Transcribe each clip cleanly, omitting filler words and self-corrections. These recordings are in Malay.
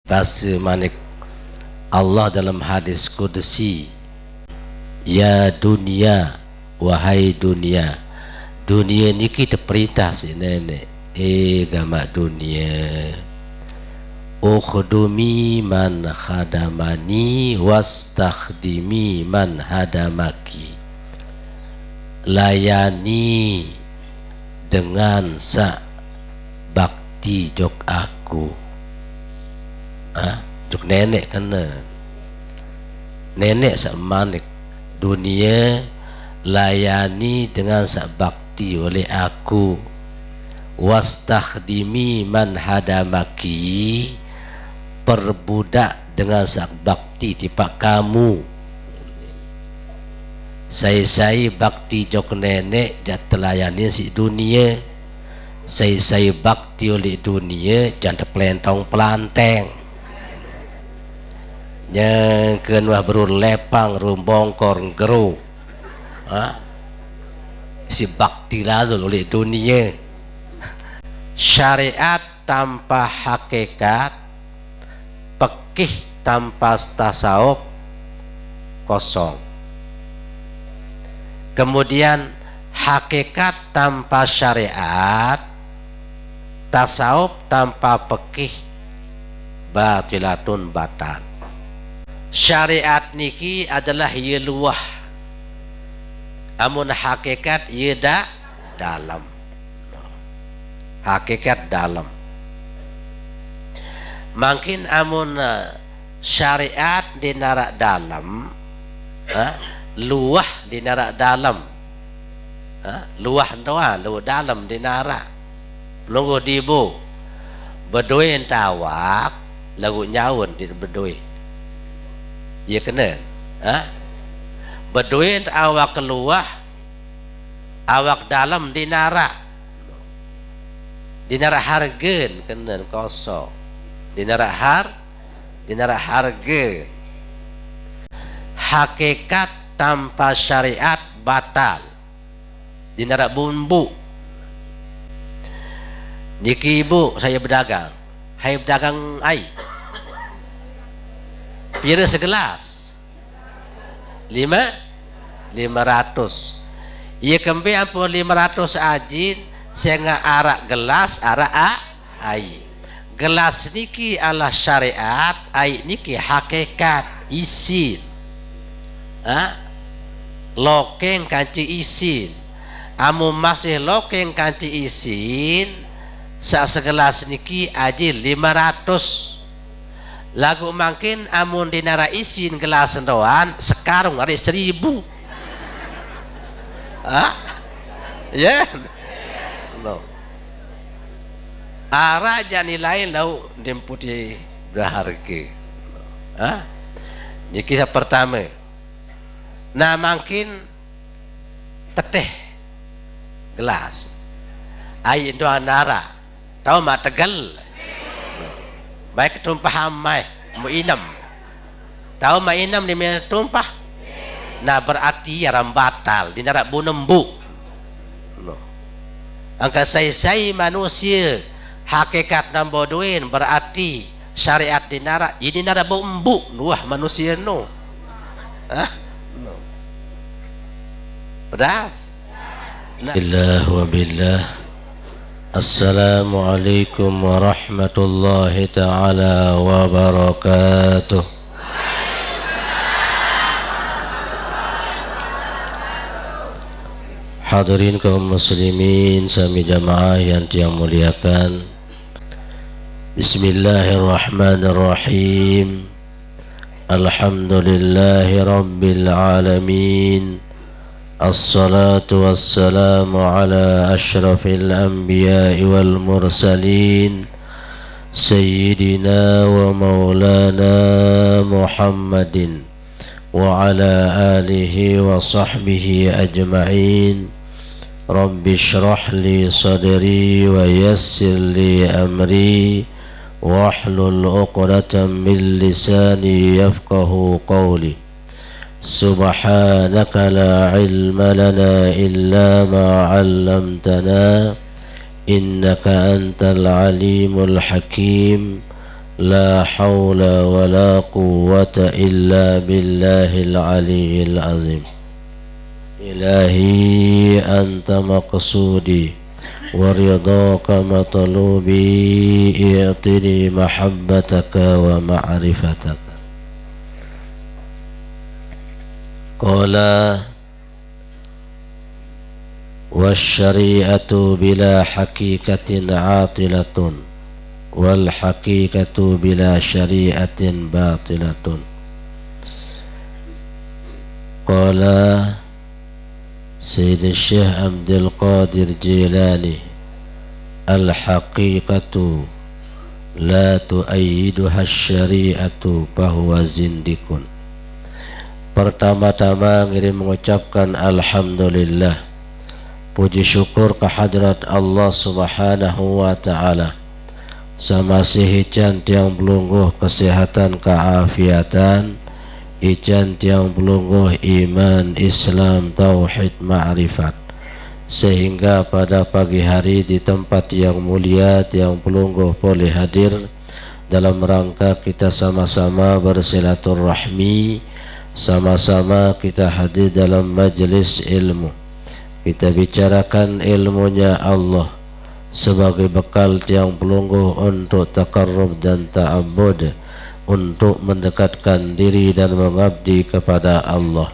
Bahasa manik Allah dalam hadis qudsi, ya dunia, wahai dunia. Dunia ni kita perintah si nenek, gamak dunia, ukhdumi man khadamani wastakhdimi man hadamaki. Layani dengan sa bakti jok aku. Jok nenek kena nenek samanik dunia, layani dengan sakbakti oleh aku, wastakhdimi man hadamaki, perbudak dengan sakbakti tipak kamu. Saya bakti jok nenek jangan telayani si dunia, saya bakti oleh dunia jangan terpelentong pelanteng. Yang kenwah berulepang rumbongkor geru, si bakti lalu oleh dunia. Syariat tanpa hakikat, pekih tanpa tasawuf, kosong. Kemudian hakikat tanpa syariat, tasawuf tanpa pekih, batilatun batal. Syariat niki adalah ia luah, amun hakikat ia dalam. Hakikat dalam. Makin amun syariat di narak dalam, luah di narak dalam, luah doa, luah dalam di narak. Pelunggu dibu, berdua tawak, lagu nyawun di berdua. Ya kena, berdua awak keluar, awak dalam di narak hargen kena kosong, di narak harga. Hakikat tanpa syariat batal, di narak bumbu. Niki ibu saya berdagang, saya berdagang air. Pira segelas 500. Ia kempi ampun 500 ajin, saya arak gelas arak air. Gelas niki ala syariat, air niki hakikat isin. Lokeng kanci isin. Amu masih lokeng kanci isin, segelas niki ajin 500. Lagu makin amun dinara isin gelas doan sekarang ada 1000. Ya, no. Ara jani lain lau demputi berharga. Ini kisah pertama. Nah makin teteh gelas air doan nara, tahu mak tegal. Baik tumpah amai mu inam, tahu ma inam di mana tumpah, nah berarti yaram batal di narak bunembu. Angka saya manusia hakikat namboduin berarti syariat di narak, ini narak bumbu nuah manusia no, pedas. Billah wa billah. Assalamualaikum warahmatullahi ta'ala wabarakatuh. Hadirin kaum muslimin sami jamaah yang tiang muliakan. Bismillahirrahmanirrahim. Alhamdulillahi rabbil alamin. Assalatu wassalamu ala ashrafil anbiya'i wal mursalin Sayyidina wa maulana Muhammadin wa ala alihi wa sahbihi ajma'in. Rabbi shrah li sadri wa yassir li amri wahlul uqdatan min lisani yafqahu qawli. Subhanaka la ilma lana illa ma 'allamtana innaka antal alimul hakim. لا حول ولا قوة إلا بالله العلي العظيم. إلهي أنت مقصودي ورضاك مطلوبي، اعطني محبتك ومعرفتك. قال والشريعة بلا حقيقة عاطلة والحقيقة بلا شريعة باطلة. قال سيد الشيخ عبد القادر جيلاني الحقيقة لا تؤيدها الشريعة فهو زندق. Pertama-tama ngirim mengucapkan alhamdulillah, puji syukur kehadrat Allah subhanahu wa ta'ala. Samasih ican tiang belungguh kesehatan keafiatan, ican tiang belungguh iman Islam tauhid ma'rifat, sehingga pada pagi hari di tempat yang mulia tiang belungguh boleh hadir dalam rangka kita sama-sama bersilaturahmi, sama-sama kita hadir dalam majlis ilmu. Kita bicarakan ilmunya Allah sebagai bekal tiang pelungguh untuk takarrub dan ta'abbud, untuk mendekatkan diri dan mengabdi kepada Allah.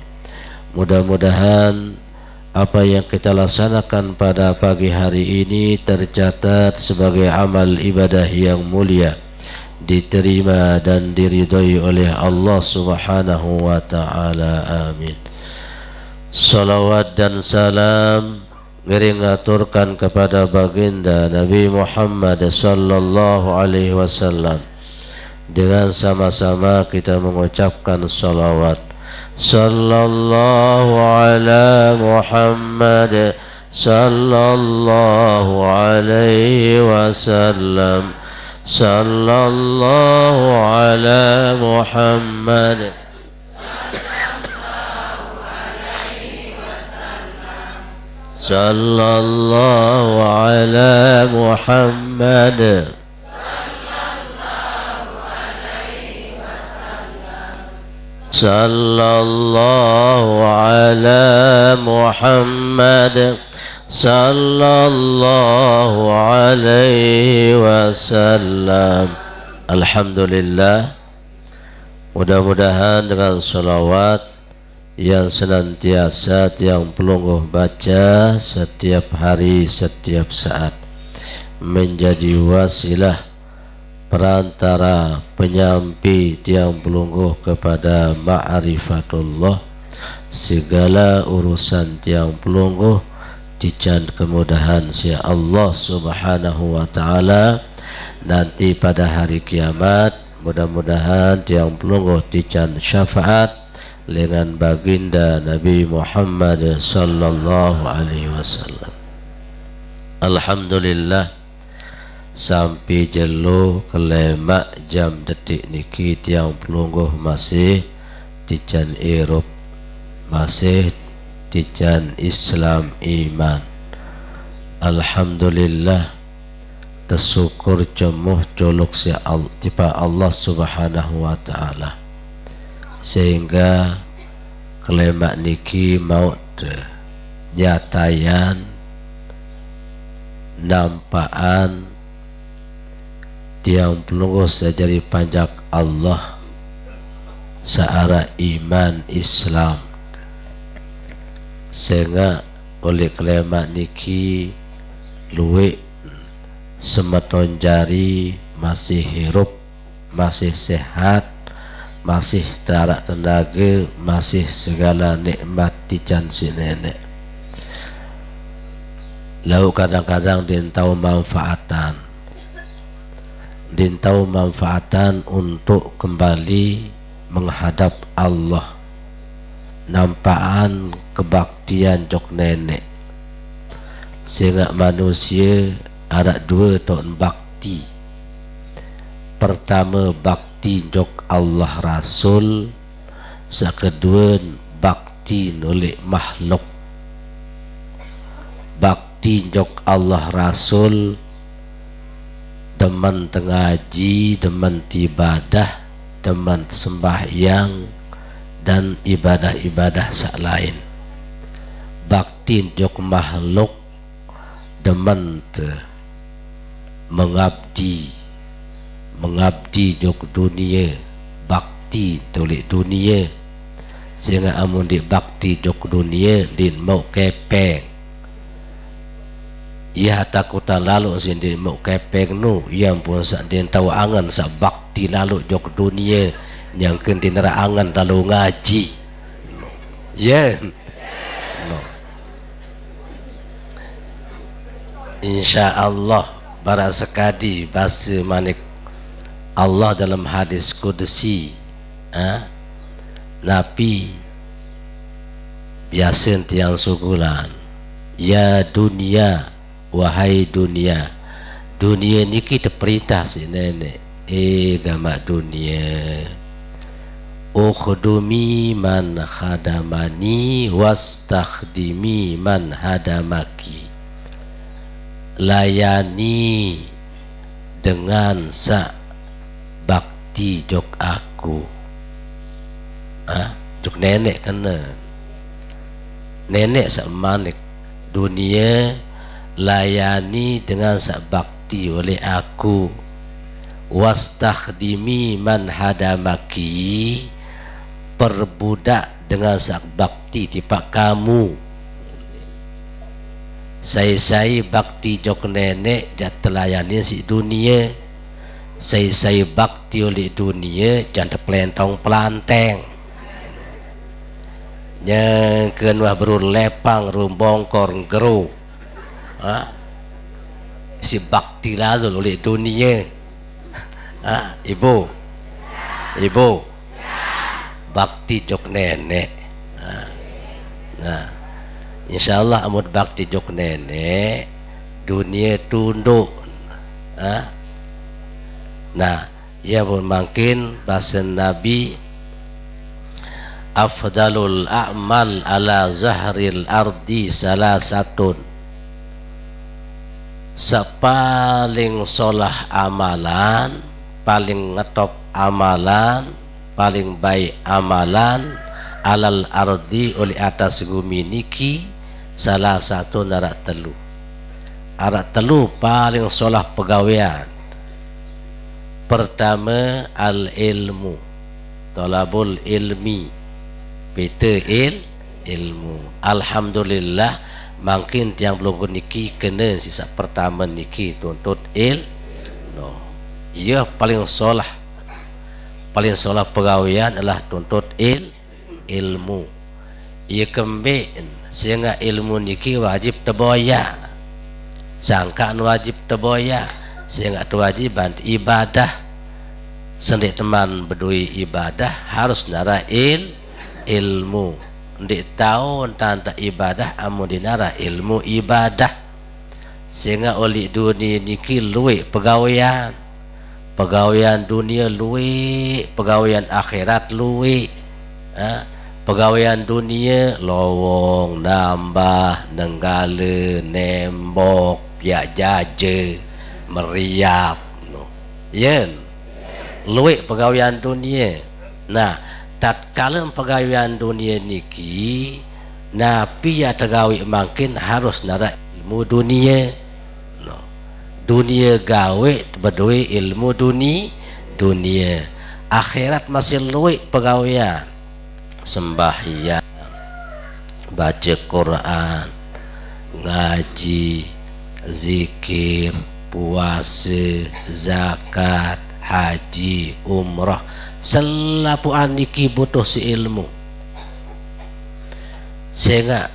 Mudah-mudahan apa yang kita laksanakan pada pagi hari ini tercatat sebagai amal ibadah yang mulia, diterima dan diridhoi oleh Allah subhanahu wa ta'ala. Amin. Salawat dan salam ngeringaturkan kepada baginda Nabi Muhammad sallallahu alaihi wasallam. Dengan sama-sama kita mengucapkan salawat. Sallallahu ala Muhammad sallallahu alaihi wasallam. Sallallahu ala Muhammad sallallahu ala Muhammad sallallahu ala Muhammad sallallahu alaihi wasallam. Alhamdulillah, mudah-mudahan dengan salawat yang senantiasa tiang pelungguh baca setiap hari, setiap saat, menjadi wasilah perantara penyampai tiang pelungguh kepada ma'rifatullah. Segala urusan tiang pelungguh dican kemudahan si Allah subhanahu wa ta'ala. Nanti pada hari kiamat mudah-mudahan tiang pelungguh dican syafaat dengan baginda Nabi Muhammad sallallahu alaihi wasallam. Alhamdulillah, sampai jelo kelemak jam detik niki tiang pelungguh masih dican Eropa, masih dican Islam iman. Alhamdulillah, tersyukur cemuh colok si Allah subhanahu wa ta'ala, sehingga kelemak niki maut nyatayan nampaan tiang pelungguh sejari panjak Allah searah iman Islam, sehingga oleh kelemak niki luwek semeton jari masih hirup, masih sehat, masih darak tenaga, masih segala nikmat dican si nenek. Lalu kadang-kadang dintau manfaatan untuk kembali menghadap Allah, nampaan kebaktian jok nenek, sehingga manusia ada dua tahun bakti. Pertama bakti jok Allah Rasul, sekedua bakti oleh makhluk. Bakti jok Allah Rasul demen ngaji, demen ibadah, demen sembahyang dan ibadah-ibadah sak lain. Bakti jok makhluk demen mengabdi jok dunia, bakti tolik dunia. Sehingga amun di bakti jok dunia din mau kepeng. Ia takutan lalu sini mau kepeng nu yang pun sak din tahu angan sak bakti lalu jok dunia yang kentin angan lalu ngaji. Ya. No. Insya Allah bara sekadi bahasa manik Allah dalam hadis qudsi, Nabi biasa tiang sugulan, ya dunia, wahai dunia, dunia ni kita perintah si nenek, gamak dunia, ukhdumi man khadamani wastakhdimi man hadamaki, layani dengan sak bakti jok aku, jok nenek kena nenek sak manik dunia, layani dengan sak bakti oleh aku, wastakhdimi man hadamaki, perbudak dengan sak bakti tipak kamu. Saya bakti jok nenek jat telayani si dunia, saya bakti oleh dunia jangan pelentong pelanteng. Yang kenwah berulepang rumbongkor geru, si bakti lalu oleh dunia. Ibu bakti jok nenek. Nah, insyaallah amud bakti jok nenek dunia tunduk. Nah, ia pun makin bahasa Nabi, afdalul a'mal ala zahril ardi salasatun, sepaling solah amalan, paling ngetop amalan, paling baik amalan alal ardi oleh atas bumi niki salah satu narak telu paling solah pegawaian. Pertama al ilmu, talabul ilmi, beta ilmu. Alhamdulillah makin tiang belum niki kena sisa pertama niki tuntut no. Ia paling solah pegawaian adalah tuntut ilmu. Ia kembali sehingga ilmu niki wajib terboya, sangkaan wajib terboya, sehingga kewajiban ibadah. Sendik teman berdui ibadah harus nara ilmu. Ndik tahu tentang ibadah amun dinara ilmu ibadah. Sehingga oleh dunia niki luwe pegawaian dunia luwe, pegawaian akhirat luwe. Pegawaian dunia lowong nambah nenggala nembok piak jaje meriap no. Yen luwe pegawaian dunia. Nah, tatkala pegawaian dunia niki napi ya tegawi makin harus nara ilmu dunia no. Dunia gawe berdua ilmu dunia. Akhirat masih luwe pegawaian, sembahyang, baca Quran, ngaji, zikir, puasa, zakat, haji, umrah, selapuan niki butuh si ilmu. Sehingga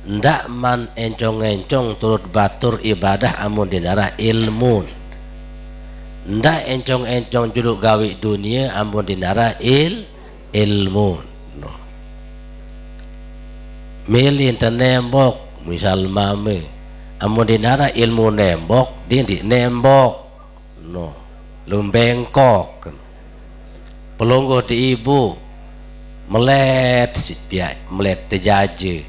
ndak man encong-encong turut batur ibadah amun dinara ilmu. Ndak encong-encong juluk gawe dunia amun dinara ilmu. No. Milih nembok misal mame amun dinara ilmu nembok dia di nembok no. Lumbengkok pelungguh di ibu melet si piak melet tejaje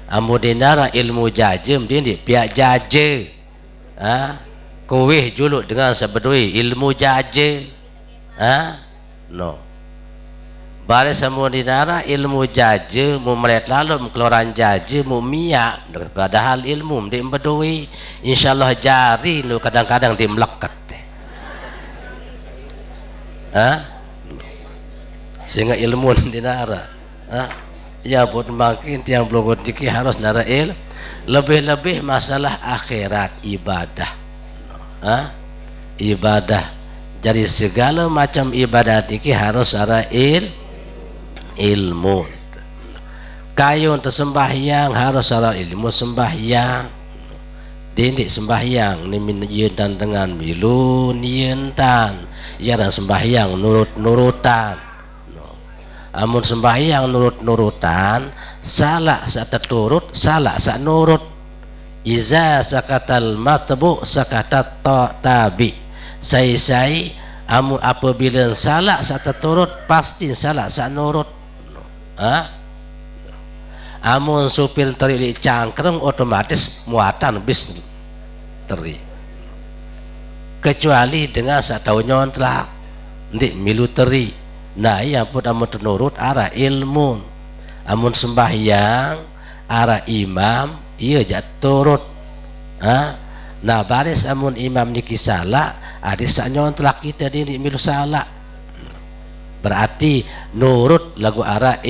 amu dinara ilmu jajem dia di piak jaje kuih juluk dengan sebedui ilmu jaje no baris semua di nara ilmu jaje mu melihat lalu keluaran jaje mu miak padahal ilmu di bedui insyaallah jari lu kadang-kadang di melekat sehingga ilmu di nara ya pun makin tiang blogot diki harus nara lebih-lebih masalah akhirat ibadah ibadah jadi segala macam ibadah diki harus ada ilmu kayu untuk sembahyang harus ada ilmu sembahyang dindik sembahyang nimin dan dengan milu nientan ya dan sembahyang nurut-nurutan amun sembahyang nurut-nurutan salah sak turut salah sak nurut iza sakatal matbu sakatat tabi sai amun apabila salah sak turut pasti salah sak nurut amun supir teri cangkreng otomatis muatan bis teri kecuali dengan satau nyontlak ndik milu teri nah iya pun amun tenurut arah ilmu amun sembahyang arah imam iya jat turut nah baris amun imam niki salah ada sak nyontlak kita di milu salah berarti nurut lagu arah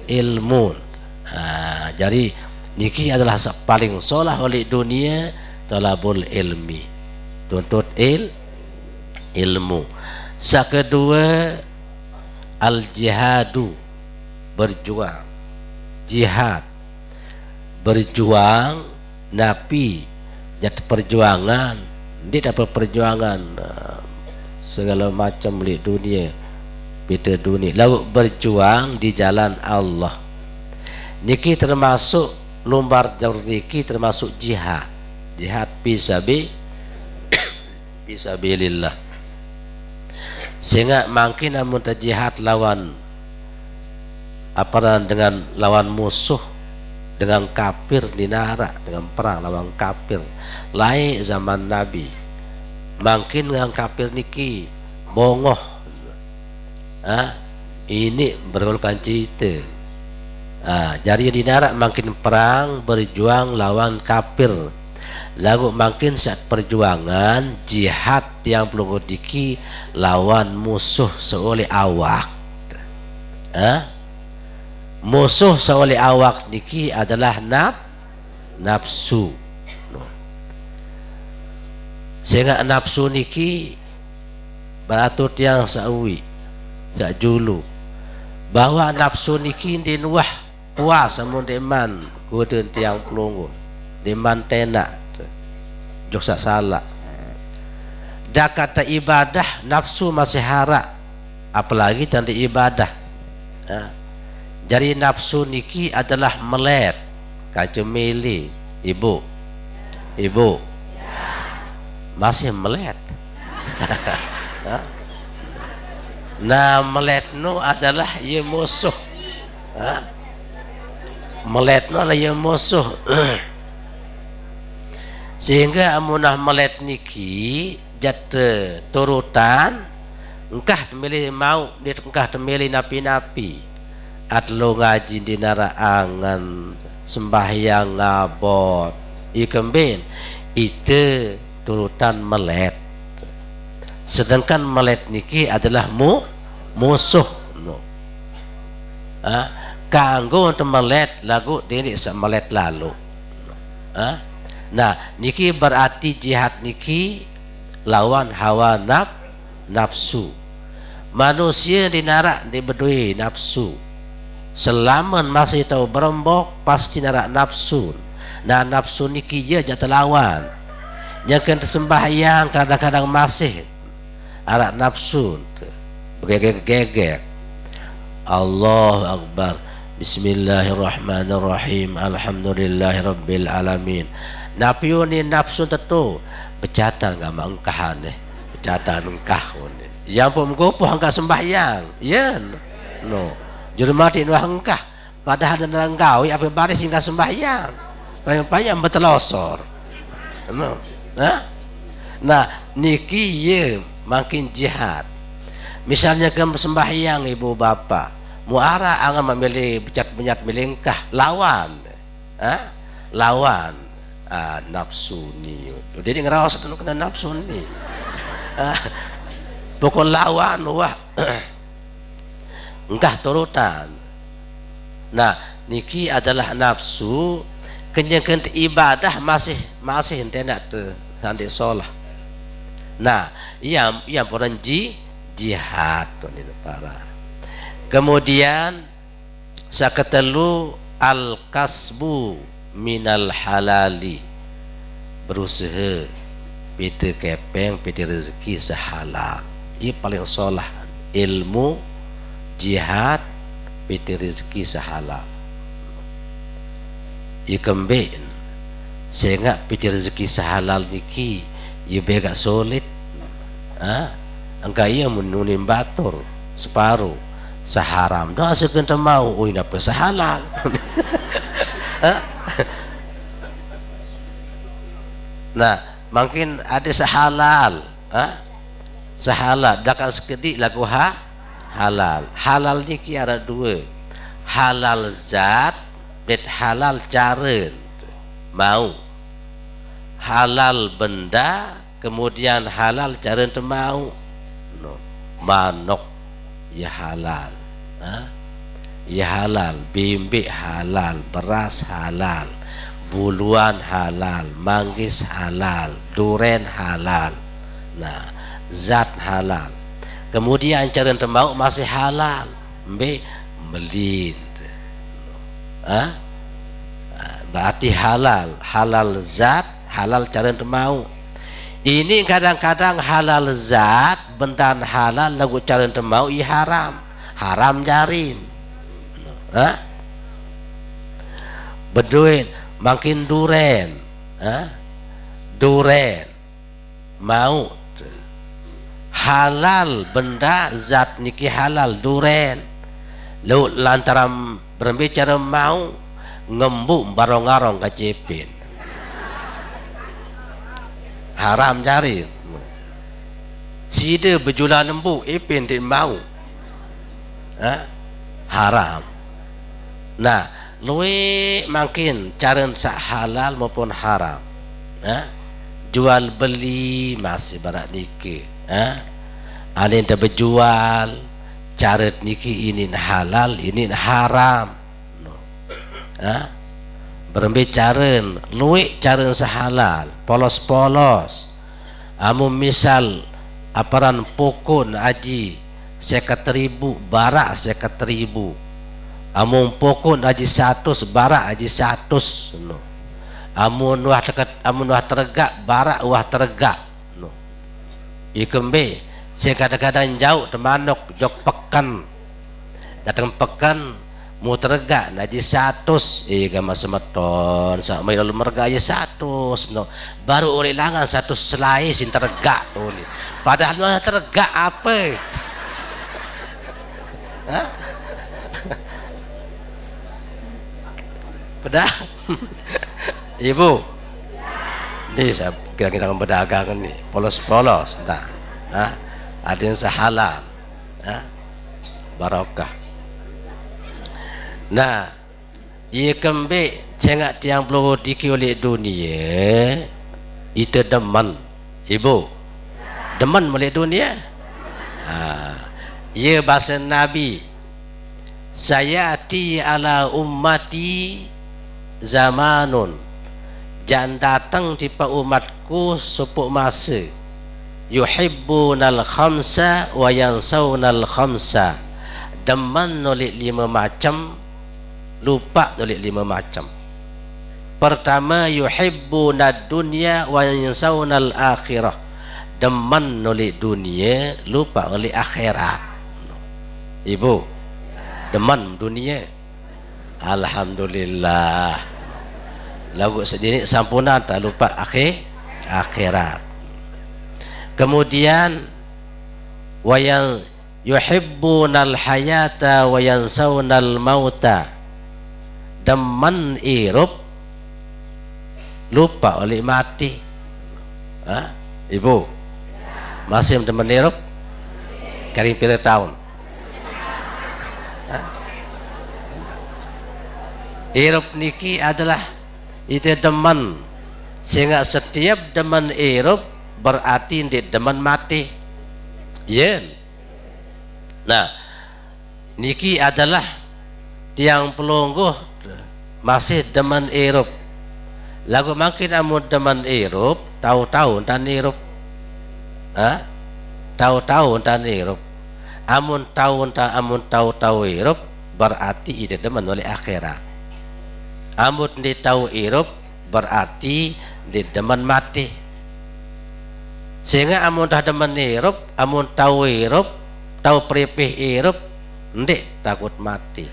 ilmu jadi niki adalah paling solah oleh dunia talabul ilmi tuntut ilmu kedua al jihadu berjuang jihad berjuang napi jat perjuangan dia dapat perjuangan segala macam di dunia beda dunia lalu berjuang di jalan Allah niki termasuk lumbar niki termasuk jihad fisabilillah sehingga makin amun jihad lawan dengan lawan musuh dengan kafir dinara dengan perang lawan kafir lain zaman Nabi makin dengan kafir niki bongoh ini bergolkan cerita jadi dinara makin perang berjuang lawan kafir lagu makin saat perjuangan jihad yang perlu diki lawan musuh seoleh awak musuh seoleh awak diki adalah nafsu sehingga nafsu niki beratut yang sawi sak julu bahwa nafsu niki dinuah puas amun deman kudeun tiang pelunggu deman tenak joksa salah dah kata ibadah nafsu masih hara apalagi tanda ibadah jadi nafsu niki adalah melet kacemili ibu masih melet nah melet nu adalah ia musuh melet nu adalah ia musuh sehingga amunah melet niki jat turutan engkah temeli mau dia engkah temeli napi-napi atlo ngaji di naraangan sembahyang ngabot ikembin itu turutan melet sedangkan melet niki adalah musuh kanggo untuk melet lagu diri sak melet lalu nah niki berarti jihad niki lawan hawa nafsu manusia dinarak dibedui nafsu selama masih tahu berembok pasti narak nafsu nah nafsu niki je jatuh lawan jangan sembahyang kadang-kadang masih arak nafsu bergegek Allah Akbar Bismillahirrahmanirrahim Alhamdulillahirabbil alamin napiuni nafsu tentu becatan nggak mangkahan becatan engkah yang pun gopoh angka sembahyang ya no juru mati nu engkah padahal dan engkau apa baris hingga sembahyang paling panjang bertelosor no Nah, niki ye makin jihad. Misalnya ke sembahyang ibu bapa, muara angan memilih becat melingkah lawan, lawan nafsu ni. Jadi ngerasa tu kena nafsu ni. Pokok lawan wah, enggak turutan. Nah, niki adalah nafsu. Kenyang ibadah masih tidak nanti solah. Nah, ia orang jihad ini para. Kemudian saketelu al kasbu minal halali, berusaha piti kepeng piti rezeki sehalal. Ini paling solah ilmu jihad piti rezeki sehalal. Ikembe sehingga piti rezeki sehalal niki ia begak solid. Angka ia menunim batur separuh seharam doa sekenta mau napa sehalal. Nah, mungkin ada sehalal, sehalal dakan sekedik lagu halal. Halal niki ada dua, halal zat dan halal cara mau. Halal benda kemudian halal cara mau. Manok ya halal, ya halal, bimbik halal, beras halal, buluan halal, manggis halal, duren halal. Nah, zat halal. Kemudian cara mau masih halal, melin. Berarti halal zat, halal cara mau. Ini kadang-kadang halal zat, benda halal lagu cara mau haram jarin. Beduin makin duren, duren mau halal benda zat niki halal duren. Lalu lantaran berbicara mau ngembuk barong-arong kacepin. Haram jari. Sida berjualan lembu ipin dia mau. Haram. Nah, luwe makin cara sak halal maupun haram. Jual beli masih barat niki. Ada yang berjual cara niki ini halal, ini haram. Berbicara luik cara sehalal polos-polos. Amu misal aparan pokon aji 50.000 barak 50.000. Amu pokon aji 100 barak aji 100 no. Amun wah tergak barak wah tergak no. Ikembe saya kadang-kadang jauh temanok jok pekan datang pekan mau tergak naji 100 gama semeton sama lalu merga aja 100 no. Baru oleh langan 1 selai sin tergak oleh padahal mana tergak apa pedah ibu ini saya kira-kira berdagang nih polos-polos nah ada yang sehalal barokah. Nah, ia kembali cengak tiang peluru diki oleh dunia itu deman ibu deman oleh dunia. Ia bahasa Nabi sayati ala ummati zamanun jangan datang di umatku supuk masa yuhibbunal khamsa wa yansawnal khamsa deman oleh 5 macam lupa oleh 5 macam. Pertama yuhibbunad dunya wa yansawnal akhirah deman oleh dunia lupa oleh akhirat. Ibu deman dunia alhamdulillah lagu sedini sampuna tak lupa akhirat. Kemudian wayang yuhibbunal hayata wa yansawnal mauta deman irup lupa oleh mati. Ibu masih teman Eropa kering pira tahun. Eropa niki adalah itu demen, sehingga setiap demen Eropa berarti di demen mati. Yen. Nah, niki adalah tiang pelungguh masih demen Eropa. Lagu makin amun demen Eropa, tahu-tahu dan Eropa. Tahu-tahu dan Eropa. Amun tahu Eropa berarti itu demen oleh akhirat. Amun di tahu Eropa berarti di demen mati. Sehingga amun dah demen Eropa, amun tahu Eropa, tahu prepeh Eropa, ndik takut mati.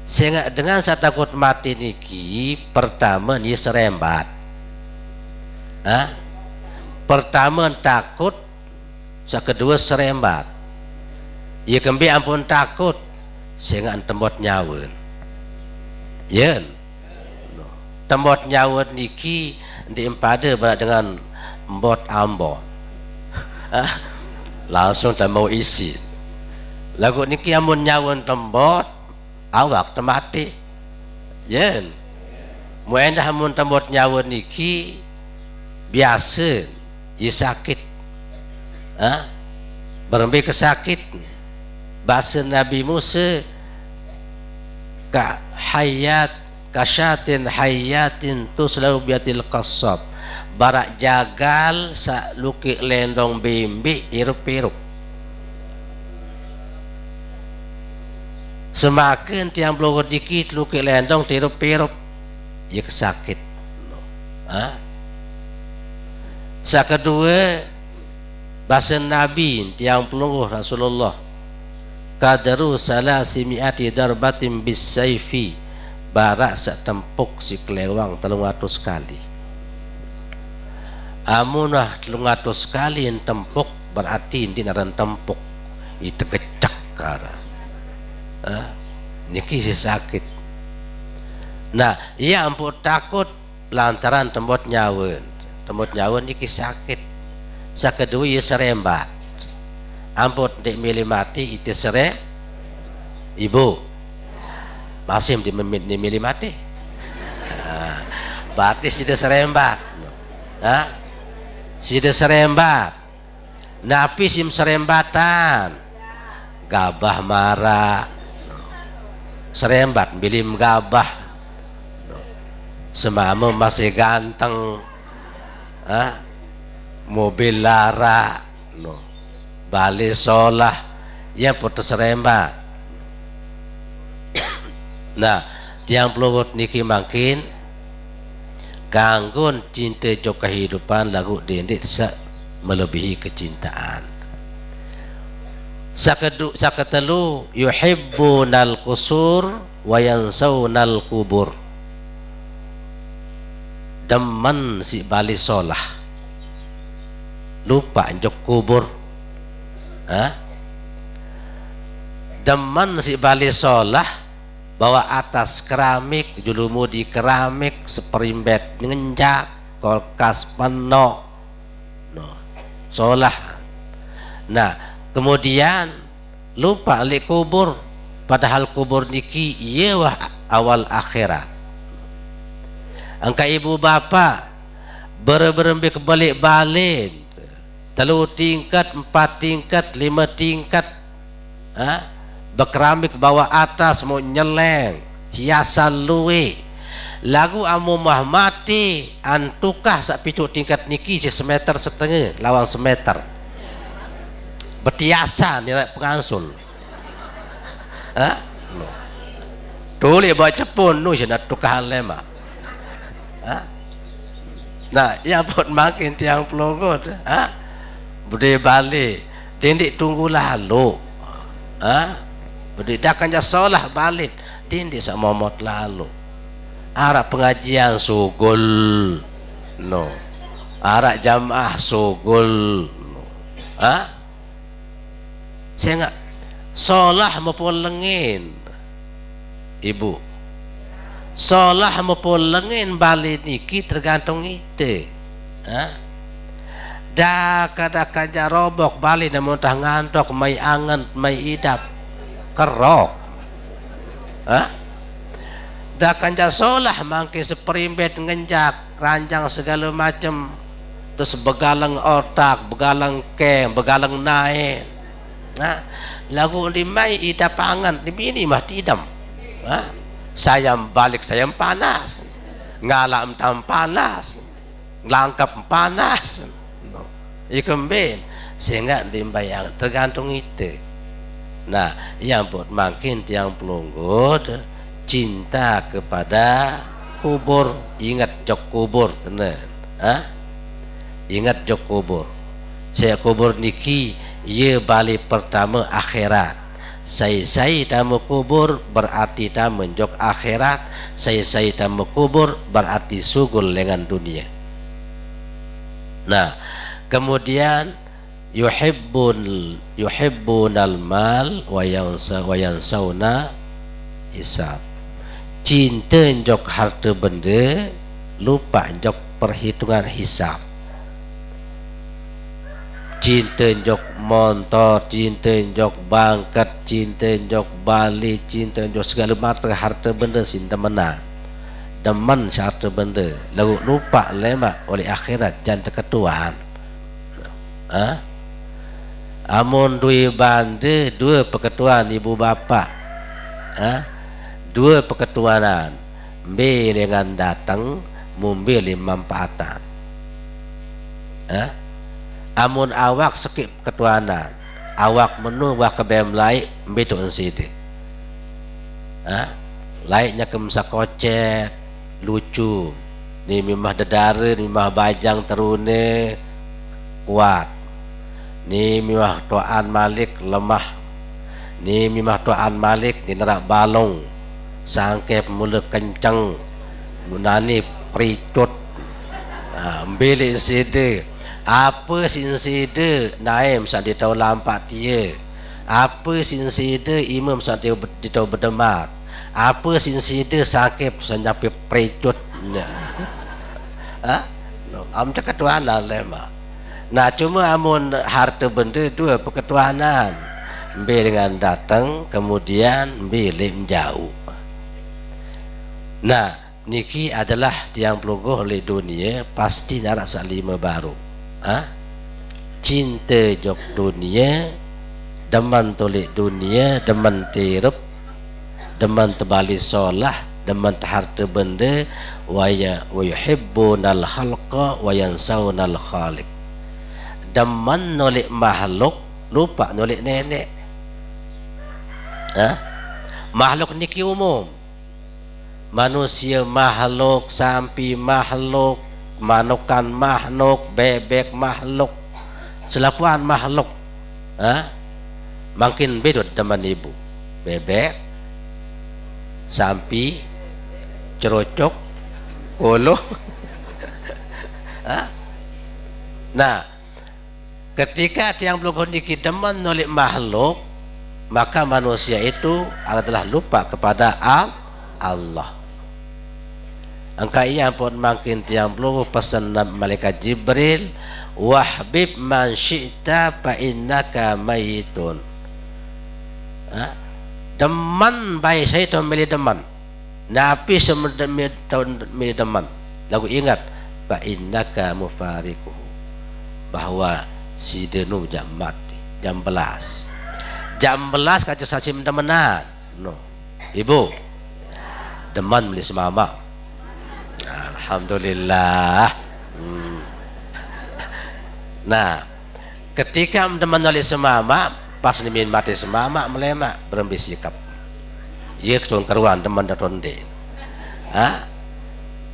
Sehingga dengan saya takut mati niki, pertama ni serembat. Pertama takut, kedua serembat. Ya kembi ampun takut, sehingga tembot nyawa. Yen, tembot nyawa niki diempada dengan mbot ambon. Langsung tak mau isi. Lagu niki amun nyawa tembot, awak temati. Yen, muendah amun tembot nyawa niki biasa, ya sakit. Berembe kesakit. Bahasa Nabi Musa ka hayat kasyatin hayatin tuslau biatil qassab, barak jagal sa luki lendong bimbi irup-irup. Semakin tiang blogo dikit luki lendong tirup-irup, ya kesakit. Sa kedua bahasa Nabi tiang pelungguh Rasulullah kadaru salasimiati darbatin bisayfi, barak sak tempuk si kelewang 300 kali. Amunah 300 kali yang tempuk berarti ini naran tempuk itu kecak kara. Niki si sakit. Nah, ia ampun takut lantaran tembot nyawa. Tembot nyawa niki sakit. Sakedua ia serembat. Ampun dek milih mati itu sere. Ibu masih milih mati. Berarti sudah serembat. Sudah serembat. Napi sim serembatan. Gabah marah. Serembat bilim gabah. Semama masih ganteng. Mobil lara. Balik solah. Yang putus serembat. Nah, tiang pelubut niki makin ganggun cinta jok kehidupan lagu dendik melebihi kecintaan. Sakatelu yuhibbunal qusur wa yansawnal kubur. Demen si bali solah, lupa jok kubur. Demen si bali solah, bawa atas keramik, julumu di keramik, seperimbet ngenjak, kulkas penuh, solah. Nah, kemudian lupa li kubur, padahal kubur niki iya wah awal akhirat. Angka ibu bapa berembe kebalik-balik, 3 tingkat, 4 tingkat, 5 tingkat, berkeramik bawa atas mau nyeleng hiasan luwe lagu amu mah mati antukah sak pitu tingkat niki semeter setengah lawang semeter betiasa nilai pengansul tuli baca pun nu sih tukah lema. Nah ya pun makin tiang pelongot budaya balik tindik tunggu lalu berdidakan solah balik tindik sak momot lalu arak pengajian sugul no arak jamaah sugul no. Saya enggak solah maupun lengin ibu solah maupun lengin balik niki tergantung itu dah kadang robok balik dan muntah ngantok mai angan mai idap kerok dah kanja solah mangke seperimbet ngenjak ranjang segala macam terus begalang otak begalang keng begalang naik lagu di mai idap angan di bini mah tidam sayam balik sayam panas ngalam tam panas langkap panas ikembin sehingga dimbayang tergantung itu. Nah yang buat makin tiang pelunggut cinta kepada kubur, ingat jok kubur kena ingat jok kubur saya kubur niki ye balik pertama akhirat saya tamu kubur berarti tamu jok akhirat saya tamu kubur berarti sugul dengan dunia. Nah kemudian yuhibbunal mal wa yansawna hisab. Cinta jok harta benda, lupa jok perhitungan hisab. Cinta jok motor, cinta jok bangkat, cinta jok balik, cinta jok segala macam harta benda sin temenan. Demen harta benda, lalu lupa lemak oleh akhirat jangan ketuaan. Amun dua bande dua perketuan ibu bapa dua perketuanan be dengan datang mumbil manfaatan amun awak skip ketuanan awak menu wak kebem laik betul sini laiknya kemsa kocet lucu ni mimah dedare ni mimah bajang terune kuat ni mimah tuan malik lemah ni mimah tuan malik di nerak balong sangkep mula kencang munani pericut ambil sede apa sin sede naim sandi tahu lampak dia apa sin sede imam sandi tahu berdemak apa sin sede sangkep sanyapi pericut am cakap tuan lah lemah. Nah cuma amun harta benda dua perketuanan be dengan datang kemudian be menjauh. Nah niki adalah tiang pelungguh oleh dunia pasti narak salima baru cinta jok dunia deman tolik dunia deman tirup deman terbalik solah deman harta benda wa yuhibbunal khalqa wa yansawnal khaliq. Deman nolik makhluk lupa nolik nenek makhluk niki umum manusia makhluk sampi makhluk manukan makhluk bebek makhluk selapuan makhluk makin beda teman ibu bebek sampi cerocok ulu nah ketika tiang belum niki deman nolik makhluk maka manusia itu adalah lupa kepada Allah. Angka ia pun makin tiang belum pesan malaikat Jibril wahbib man syi'ta fa innaka mayitun. Deman baik saya tu milih deman napi semedemi tahun milih deman lagu ingat fa innaka mufariquhu bahwa si denu jam mati jam belas kaca saksi mendemenan no ibu deman beli semama alhamdulillah nah ketika mendeman oleh semama pas nimin mati semama melemak berembi sikap ia keruan deman datonde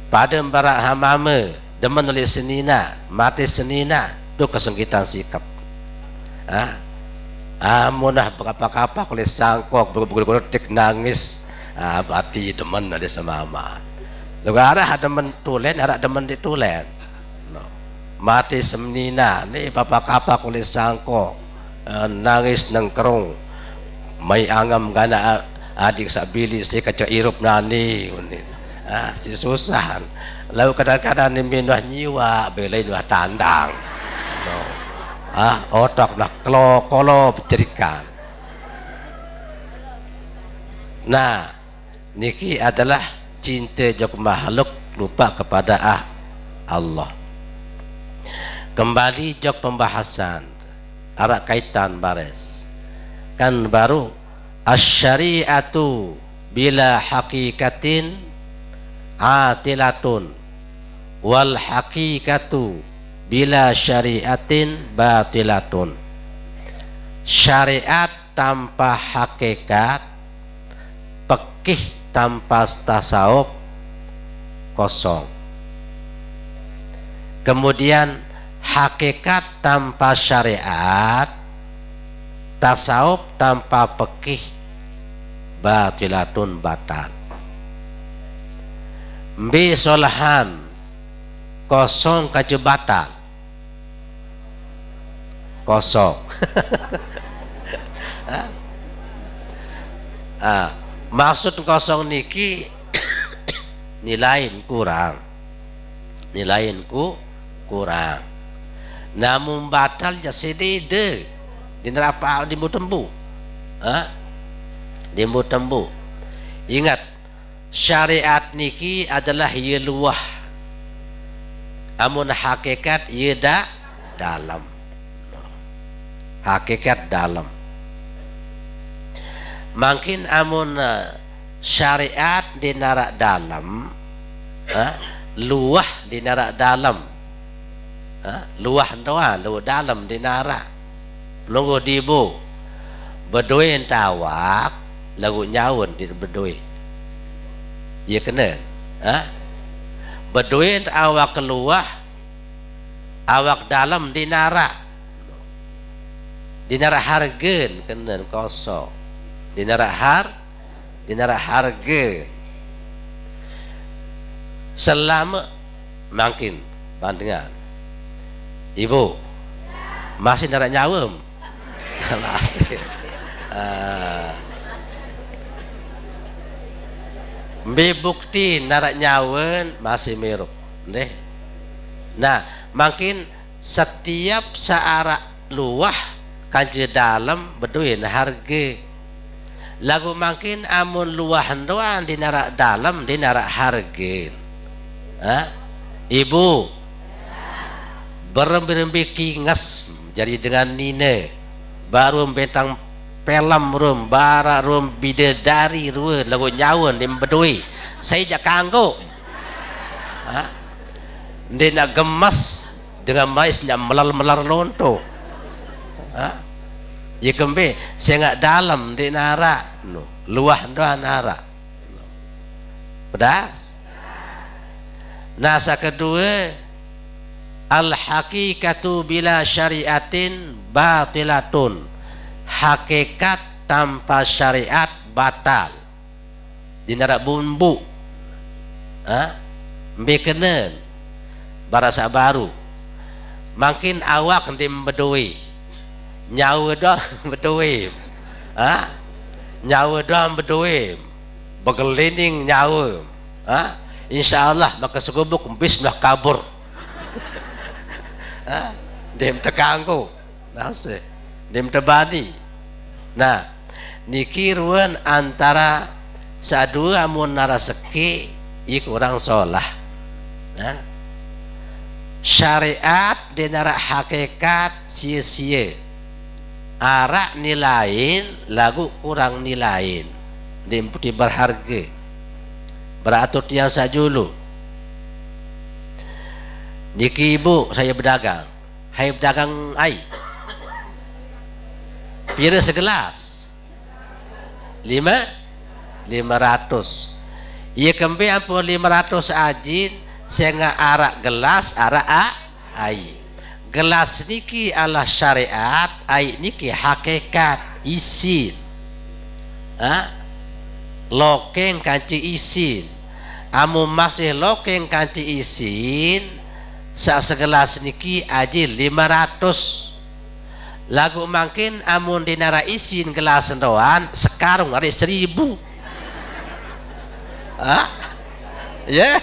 pada barak hamame deman oleh senina mati senina itu kesengkitan sikap munah berapa-apa oleh sangkok bergulir-gulir nangis berarti teman ada semama lalu ada demen tulen ada demen ditulen mati semnina ni apa-apa oleh sangkok nangis nengkerung mai angam gana adik sabili si kaca irup nani si susah lalu kadang-kadang ni minah nyiwa belai dua tandang no. otak lah kolo jerikan. Nah, niki adalah cinta jok makhluk lupa kepada Allah. Kembali jok pembahasan arak kaitan bares kan baru asyariatu bila hakikatin atilatun wal hakikatu bila syariatin batilatun. Syariat tanpa hakikat, fikih tanpa tasawuf kosong. Kemudian hakikat tanpa syariat, tasawuf tanpa fikih batilatun batal. Mbi solahan kosong kaju batal kosong. Maksud kosong niki nilain kurang, kurang. Namun batal jasidi de dinrapa dimbu tembu, dimbu tembu. Ingat syariat niki adalah ye luah, amun hakikat ye dalam. Hakikat dalam. Makin amun syariat di narak dalam, luah di narak dalam, luah doa lu dalam di narak. Pelunggu dibu berduin tawak lagu nyawun di berduin. Ya kena, berduin awak keluar, awak dalam di narak. Dinara hargen kena kosong, dinara harga selama makin pandangan ibu masih nara nyawem masih bukti nara nyawen masih mirip deh. Nah makin setiap searah luah kanji dalam berduin harga lagu makin amun luahan doang di narak dalam di narak harga. Ibu berembi kingas jadi dengan nine baru bentang pelam rum bara rum bidadari ru lagu nyawan di bedui saya jak kanggo dia nak gemas dengan maisnya melar lonto. Ya kembe saya nggak dalam di nara luah doa nara pedas. Nasa kedua al hakikatu bila syariatin batilatun, hakikat tanpa syariat batal. Di nara bumbu mbekenen barasa baru makin awak di bedui nyawa dah bedui, nyawa dah bedui, berkeliling nyawa, insyaallah maka segubuk bismillah kabur, dem terganggu, nasi, dem terbani. Nah, nikiruan antara sadua amun naraseki ik orang solah, syariat di nara hakikat sia-sia. Arak nilain lagu kurang nilain dimputi berharga beratur yang sajulu. Niki ibu saya berdagang, hai berdagang ai pira segelas 500. Ia kembe ampun 500 ajin saya arak gelas arak ai. Gelas niki ala syariat, ai niki hakikat isin. Lokeng kanci isin. Amu masih lokeng kanci isin, sa segelas niki aji 500. Lagu makin amun dinara isin gelas doan sekarang ada 1000. Ya.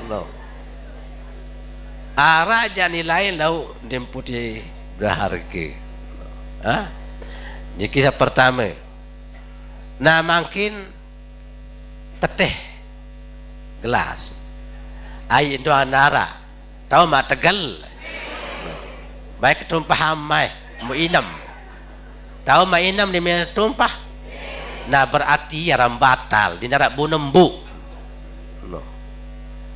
No. Arah jani lain lau demputi berharga. Ini kisah pertama. Nah makin teteh gelas air itu anara tahu mak tegal baik tumpah mai mu inam tahu mak inam di mana tumpah. Nah berarti yaram batal di nara bunembu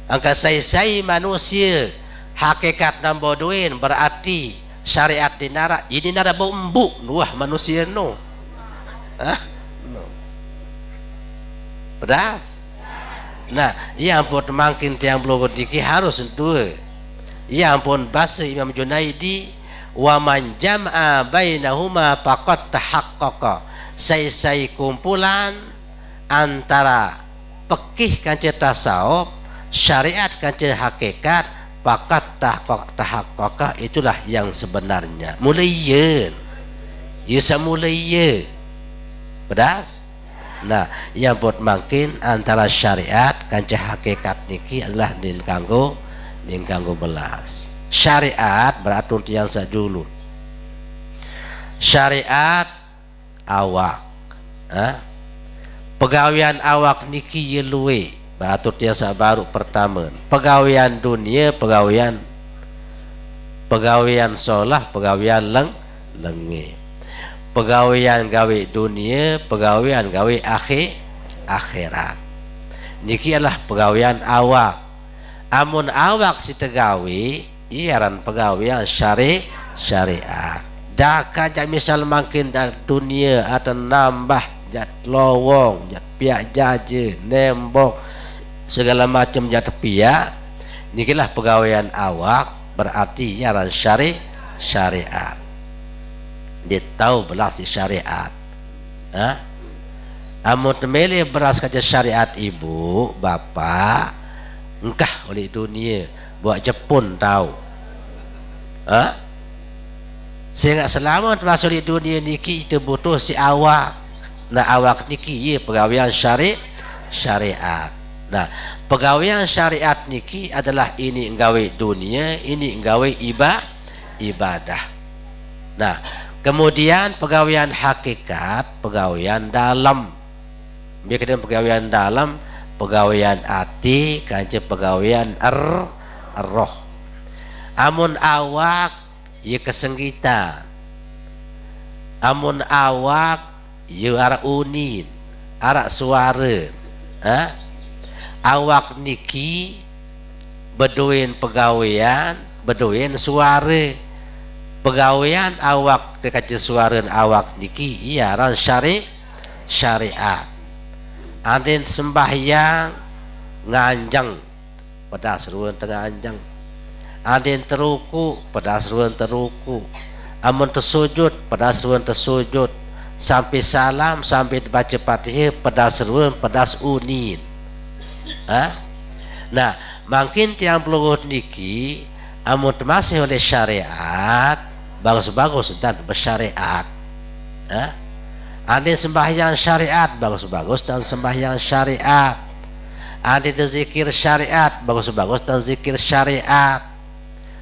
angka saya manusia hakikat namboduin berarti syariat di nara ini nara bumbu wah manusia no pedas. Nah, ia ampun makin tiang blogot diki harus dua. Ia ampun bahasa Imam Junaidi wa man jam'a bainahuma faqad tahaqqaqa. Sai kumpulan antara fikih kanca tasawuf, syariat kanca hakikat, faqad tahaqqaqa itulah yang sebenarnya. Mulaiyeun. Ieu samulaiyeun. Pedas. Nah, yang buat makin antara syariat kanca hakikat niki adalah din kanggo belas. Syariat beratur yang sajulu. Syariat awak, pegawaian awak niki yeluwe beratur yang baru pertama. Pegawaian dunia, pegawaian solah, pegawaian lengi. Pegawaian gawe dunia, pegawaian gawe akhirat. Niki adalah pegawaian awak. Amun awak si tegawe, iaran pegawaian syariat. Daka jak misal makin dari dunia atau nambah jat lowong, jat piak jaje, nembok, segala macam jat piak. Nikilah pegawaian awak berarti iaran syariat. Dia tahu belas di syariat. Amun temeli beras kaca syariat ibu, bapa, engkah oleh dunia buat Jepun tahu. Sehingga selamat masuk di dunia niki itu butuh si awak. Nah awak niki ye pegawaian syariat. Nah pegawaian syariat niki adalah ini nggawe dunia, ini nggawe ibadah. Nah kemudian pegawaian hakikat, pegawaian dalam. Biar pegawaian dalam, pegawaian hati, kanca pegawaian roh. Amun awak ye kesenggitan. Amun awak ye arak unin, arak suara. Awak niki bedoin pegawaian, bedoin suara. Pegawaian awak dekat suara awak niki iaran syariat. Adin sembahyang nganjang pada seruan tengah anjang. Adin teruku pada seruan teruku. Amun tersujud pada seruan tersujud. Sampai salam sampai baca Fatihah pada seruan pada unin. Nah, makin tiang pelugut niki amun masih oleh syariat bagus-bagus dan bersyariat. Ada sembahyang syariat bagus-bagus dan sembahyang syariat. Ada zikir syariat bagus-bagus dan zikir syariat.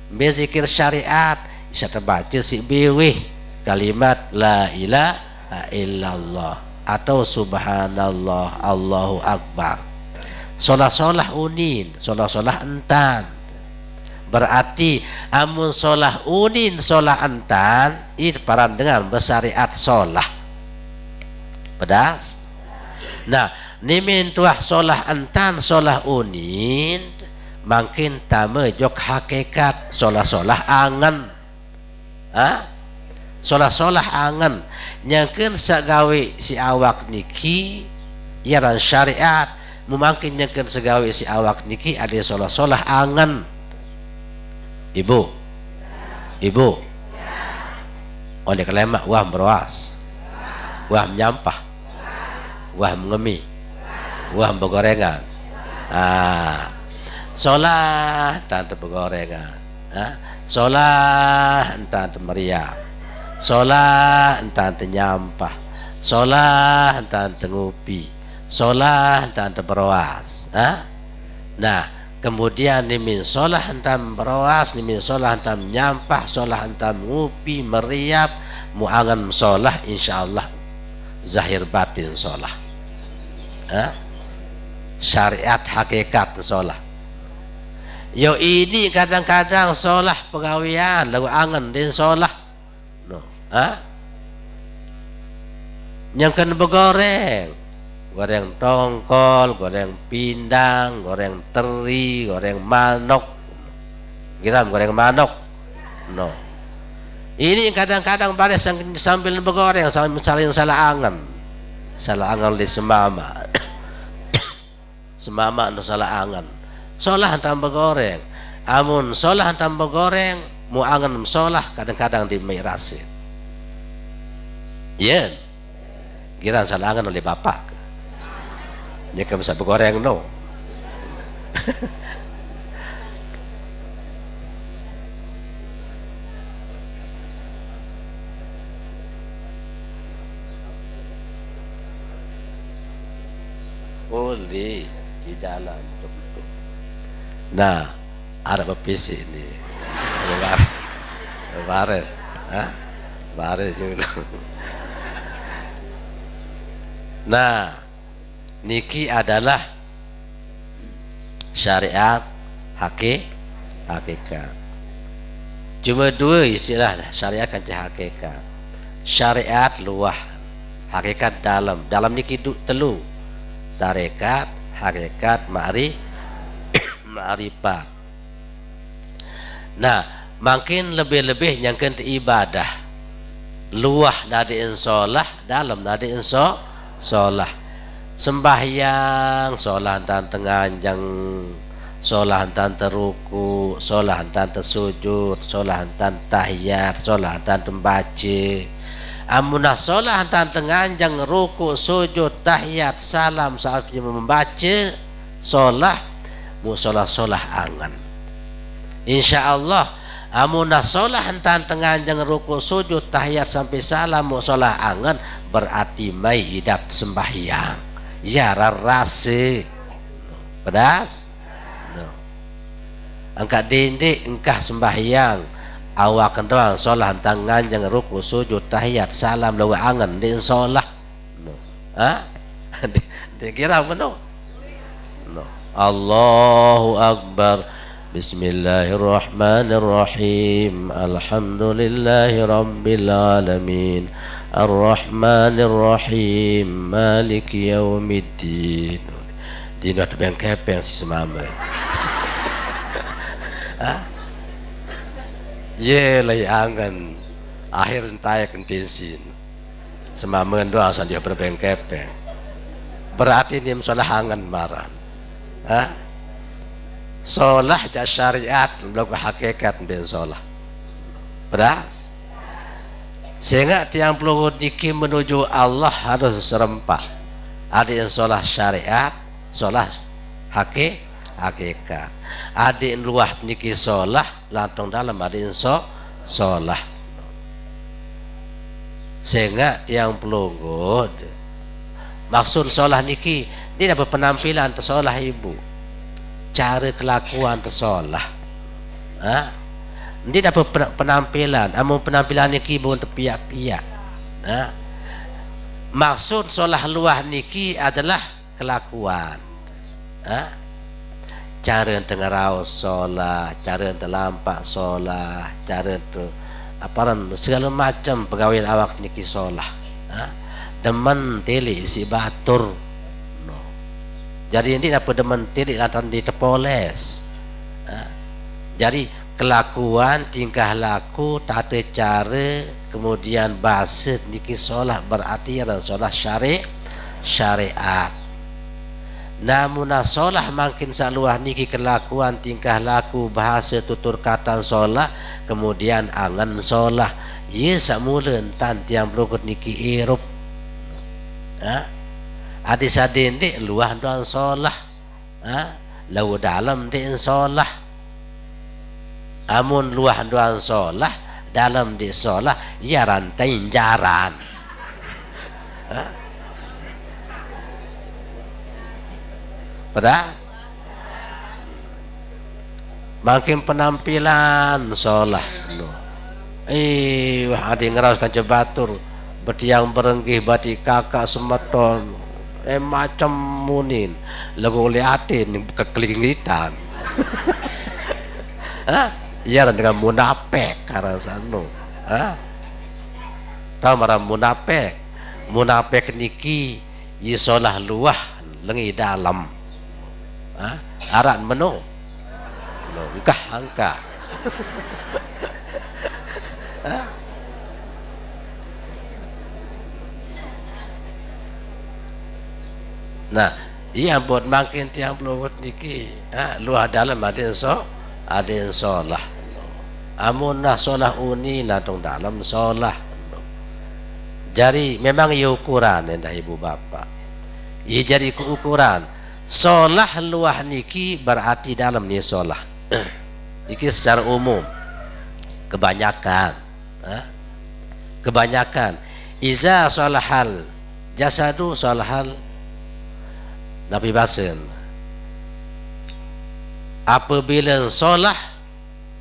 Bezikir syariat bisa terbaca si bewih kalimat la ilaha illallah atau subhanallah Allahu akbar. Solah-solah unin, solah-solah entan. Berarti amun solah unin solah antan itu paran dengan bersyariat solah pedas. Nah nimin tuah solah antan solah unin makin tame jok hakikat solah-solah angan. Solah-solah angan nyangkeun sagawe si awak niki iaran syariat memakin nyangkeun sagawe si awak niki ada solah-solah angan. Ibu oleh kelemak wah berwas, wah menyampah, wah mengemi, wah bergorengan. Solah tante bergorengan, solah tante meriah, solah tante nyampah, solah tante ngopi, solah tante berwas. Nah kemudian nimin solah hantam berawas, nimin solah hantam nyampah, solah hantam ngupi meriap, muangan solah insyaallah zahir batin solah. Syariat hakikat solah. Yo ini kadang-kadang solah pegawian lagu angan din solah. No. Yang kena bergoreng, goreng tongkol, goreng pindang, goreng teri, goreng manok. Giram goreng manok. No. Ini kadang-kadang pada sambil bergoreng sambil saling salah angan. Salah angan di semama. Semama no salah angan. Solah hantam bergoreng. Amun solah hantam bergoreng, mu angan solah kadang-kadang di mirasin. Yen. Kira salah angan oleh bapak. Dia kan bisa bergoreng no. Boleh di dalam. Nah, ada pepisi ini. Baris. Baris juga. Nah, niki adalah syariat hakikat. Cuma dua istilah syariat kan hakikat. Syariat luah, hakikat dalam. Dalam niki telu. Tarekat, hakikat, ma'rifat. Nah, makin lebih-lebih yang kena ibadah. Luah dari insolah, dalam dari solah. Sembahyang solah dan tenganjang, solah dan teruku, solah dan tersujud, solah dan tahiyat, solah dan membaca. Amunah solah dan tenganjang, ruku, sujud, tahiyat, salam saat membaca solah, musolah angan. Insyaallah amunah solah dan tenganjang, ruku, sujud, tahiyat sampai salam musolah angan, berarti mai idap sembahyang. Ya rarase pedas no. Angkat dinding engkah sembahyang awak doang solah tangan jangan ruku sujud tahiyat salam lawa angan di solah no. Dia kira apa no? No. Allahu Akbar. Bismillahirrahmanirrahim. Alhamdulillahi Rabbil Alamin. Ar-Rahmanir-Rahim. Maliki Yaumiddin. Dino tebang kepeng si semama. Ye lay angan akhir entaya kentinsin. Semama doa saja berbeng kepeng. Berarti dia salah angan maran. Solah ja syariat melakukan hakikat ben solah. Beras. Sehingga tiang peluru niki menuju Allah harus serempak. Ada yang solah syariat, solah hakikat. Ada yang luah niki solah, lantong dalam ada yang solah. Sehingga tiang peluru maksud solah niki dia dapat penampilan tersolah ibu. Cara kelakuan tersolah. Dia dapat penampilan, amun penampilan niki pun terpiak-piak. Maksud solah luah niki adalah kelakuan. Cara tengarau solah, cara terlampak solah, cara tu aparan segala macam pegawai awak niki solah. Demen teli isi batur. No. Jadi ini dapat demen teli lantaran ditepoles. Jadi kelakuan, tingkah laku, tata cara, kemudian bahasa niki solah berarti adalah solah syariat. Namun solah makin saluah niki kelakuan, tingkah laku, bahasa, tutur kata solah, kemudian angan solah. Ye samula entan tiang berukut niki irup. Adi sadin di luah doang solah. Lau dalam di solah. Amun luah doang solah, dalam di solah ya rantai jaran. Pedas. makin penampilan solah wah ada ngeras kanca batur betiang berenggih bati kakak semeton macam munin lagu liatin kekelinggitan iya dengan munafik karena sanu tahu marah munafik niki yisolah luah lengi dalam aran menu engkah angka nah iya buat makin tiang pelawat niki luah dalam ada yang solah amunah solah uni natong dalam solah jadi memang ia ukuran endah ibu bapak ia jadi ukuran solah luah niki berarti dalam ni solah niki secara umum kebanyakan iza solahal jasadu solahal Nabi Basen apabila solah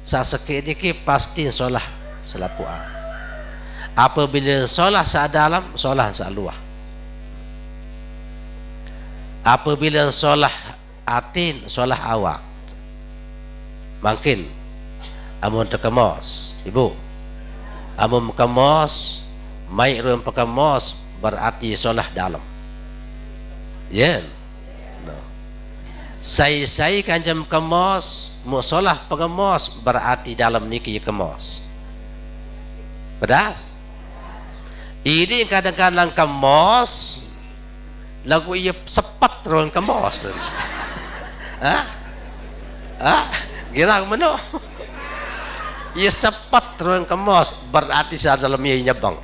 sasekit niki pasti solah selapuan apabila solah sa dalam solah sa luar apabila solah atin solah awak makin amun tekemos ibu amun kemos mai rum pekemos berarti solah dalam yen Sai kanjam kemos musolah pengemos berarti dalam niki kemos pedas ini kadang-kadang kemos lagu ia sepak terus kemos girang meno ia sepak terus kemos berarti sa dalam ia nyebang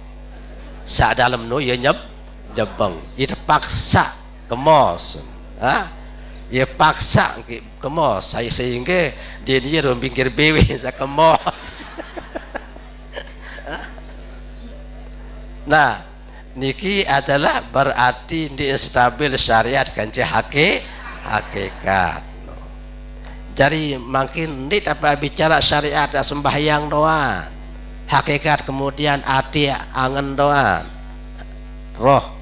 sa dalam no ia nyebang ia terpaksa kemos ia paksa kemos saya sehingga dia dalam pinggir bewe saya kemos nah niki adalah berarti di stabil syariat kanci hakikat jadi makin ini apa bicara syariat sembahyang doa hakikat kemudian hati angan doa roh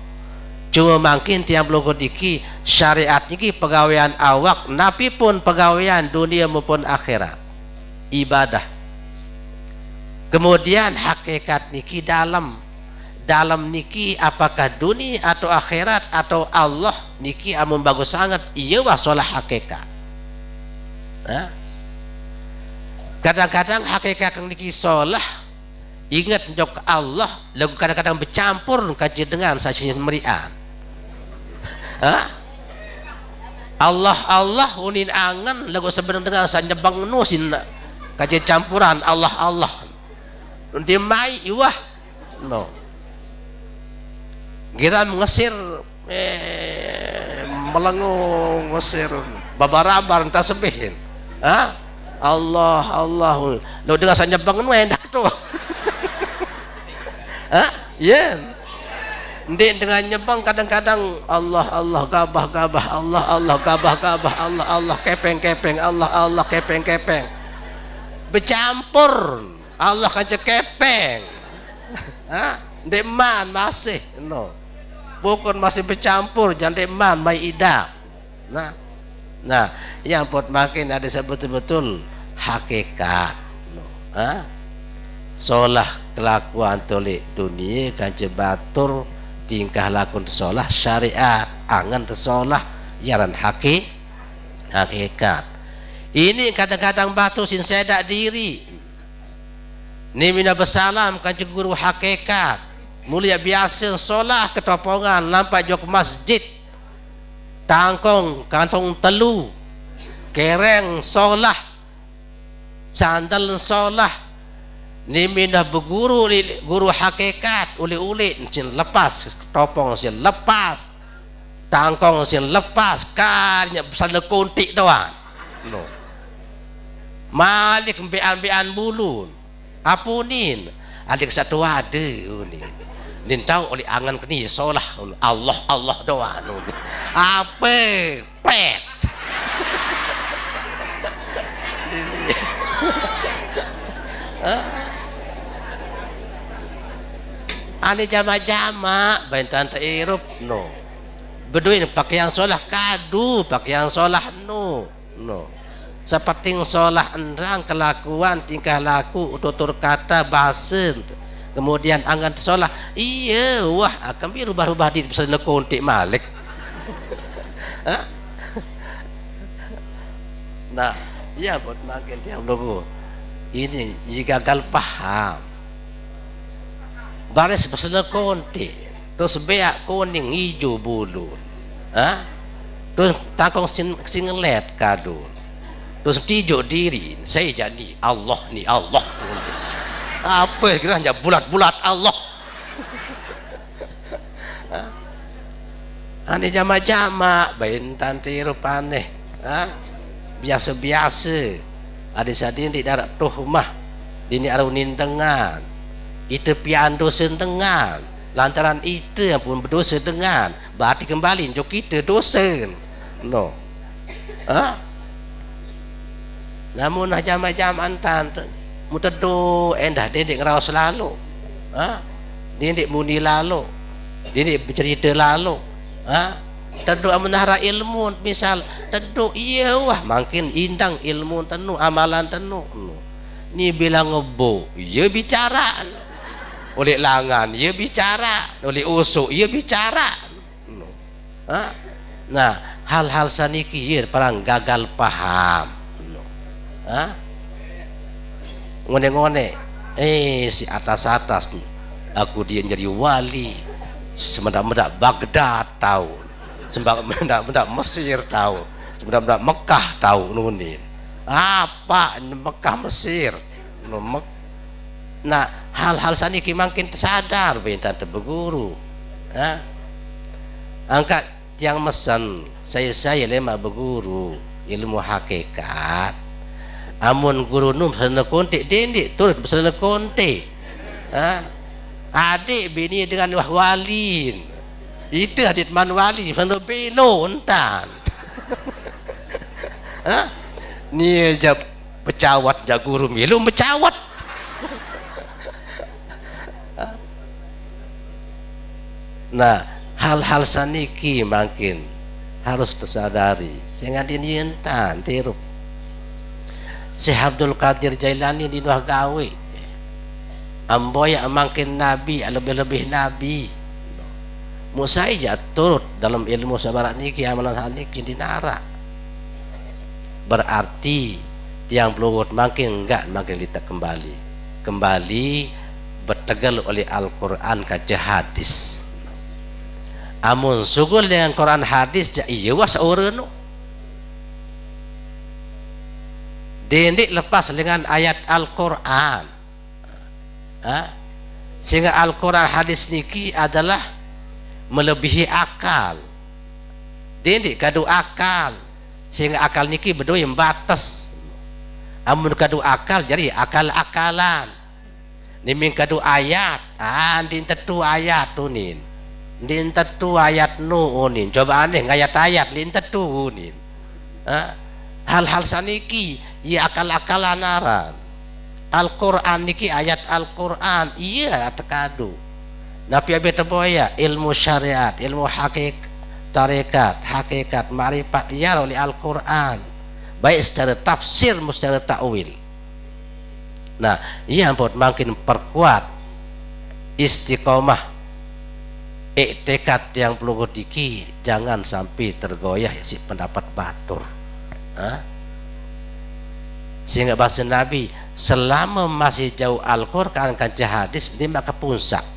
cuma makin tiang blogo diki syariat niki pegawaian awak nabi pun pegawaian dunia maupun akhirat ibadah kemudian hakikat niki dalam niki apakah dunia atau akhirat atau Allah niki amun bagus sangat iya wah solah hakikat kadang-kadang hakikat niki solah ingat jok Allah lagu kadang-kadang bercampur kaji dengan sajian merian Allah unin angan lagu sebenarnya dengan sanjabang nusin kaji campuran Allah nanti mai iwah no kita mengesir melengung ngesir babarabar entah sebihin Allah lo dengan sanjabang nu endah tuh yen Ndek dengan nyebang kadang-kadang Allah gabah Allah gabah Allah kepeng Allah kepeng bercampur Allah kaca kepeng ndek man masih no bukan masih bercampur jangan ndek man mai idam nah yang buat makin ada betul-betul hakikat solah kelakuan tolik dunia kanca batur tingkah lakon solah syariat angan solah yaran hakikat ini kadang-kadang batu sin sedak diri ni mina bersalam kanca guru hakikat mulia biasa solah ketopongan lampai jok masjid tangkong kantong telu kereng solah sandal solah ni mindah berguru guru hakikat uli sin lepas topong sin lepas tangkong sin lepas karnya sandal kuntik doang no malik bean bulu apunin adik satu ada nin tahu oleh angan kini solah Allah doang apa pet Ane jama-jama bentan irup no. Beduin pakaian solah kadu, pakaian solah no. Seperti solah endrang kelakuan tingkah laku tutur kata bahasa. Kemudian angan solah iya wah akan berubah-ubah di pesel kontik malik. Nah, ya buat makin tiang logo. Ini jika gagal paham. Baris pesel kontik, terus beak kuning hijau bulu. Terus takong singlet kado. Terus tijuk diri, saya jadi Allah nih Allah. Apa kiranya bulat-bulat Allah. Ane jama-jama bentan tiru paneh. Biasa-biasa. Ada sadin di darat tuhmah. Dini arunin dengan. Itu pian dosa dengan. Lantaran itu yang pun berdosa dengan. Berarti kembali jok kita dosa. No. Namun jama-jama antan mutedo endah didik ngerau selalu. Didik muni lalu. Didik bercerita lalu. Tentu menara ilmu misal tentu iya wah makin indang ilmu tentu amalan tentu ni bilang ngebo iya bicara oleh langan iya bicara oleh usuk iya bicara nah hal-hal saniki iya perang gagal paham ngone-ngone si atas-atas nih aku dia jadi wali semendak-mendak Baghdad tahu semendak-mendak Mesir tahu semendak-mendak Mekah tahu nunin apa Mekah Mesir nah hal-hal saniki makin sadar bentan berguru angkat yang mesen saya lema berguru ilmu hakikat amun guru num sana kontik dendik turut sana kontik adik bini dengan wali itu adik man wali sana belo entan ni aja pecawat ja guru milu pecawat nah hal-hal saniki makin harus tersadari sehingga dinientan tirup Syekh Abdul Qadir Jailani di nuah gawe amboy makin nabi lebih-lebih nabi Musa ija turut dalam ilmu sabarat niki amalan niki dinara berarti tiang pelugut makin enggak makin kita kembali bertegal oleh Al-Quran kaca hadis amun sugul dengan Quran hadis ja iya was urenu dendik lepas dengan ayat Al-Quran sehingga Al-Quran hadis niki adalah melebihi akal dendik kadu akal sehingga akal niki berdua yang batas amun kadu akal jadi akal-akalan nimin kadu ayat din tetu ayat tunin din tetu ayat nu unin coba aneh ngayat-ayat din tetu unin hal-hal saniki ya akal-akalan aran Al-Quran niki ayat Al-Quran iya tekadu napi abe teboya ilmu syariat ilmu tarekat hakikat ma'rifat ya oleh Al-Quran baik secara tafsir maupun secara takwil nah ia buat makin perkuat istiqomah iktikad yang perlu diki jangan sampai tergoyah si pendapat batur sehingga bahasa Nabi selama masih jauh Al-Quran kaca hadis dia maka punsak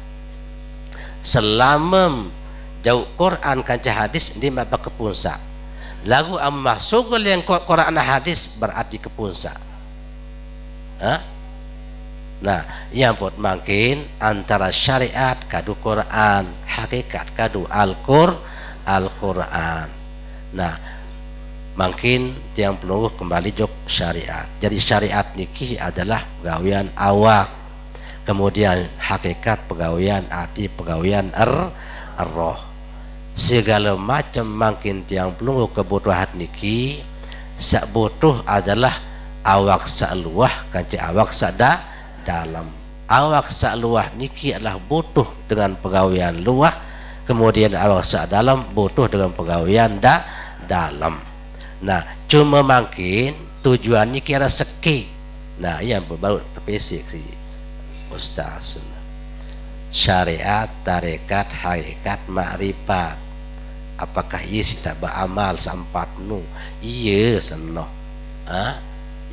selama jauh Quran kaca hadis dia maka kepunsak lagu amma sugul yang Quran hadis berarti kepunsak nah yang buat makin antara syariat kadu Quran hakikat kadu Al-Quran nah makin tiang perlu kembali jok syariat jadi syariat niki adalah pegawaian awak kemudian hakikat pegawaian hati pegawaian roh segala macam makin tiang perlu kebutuhan niki sak butuh adalah awak sak luah kanci awak sak dalam. Awak sak luah niki adalah butuh dengan pegawaian luah, kemudian awak sak dalam butuh dengan pegawaian dalam. Nah, cuma makin tujuannya kira seki. Nah, yang baru terpesik si Ustaz. Syariat, tarekat, hakikat, makrifat. Apakah ia sita beramal sampat nu? Iya senoh.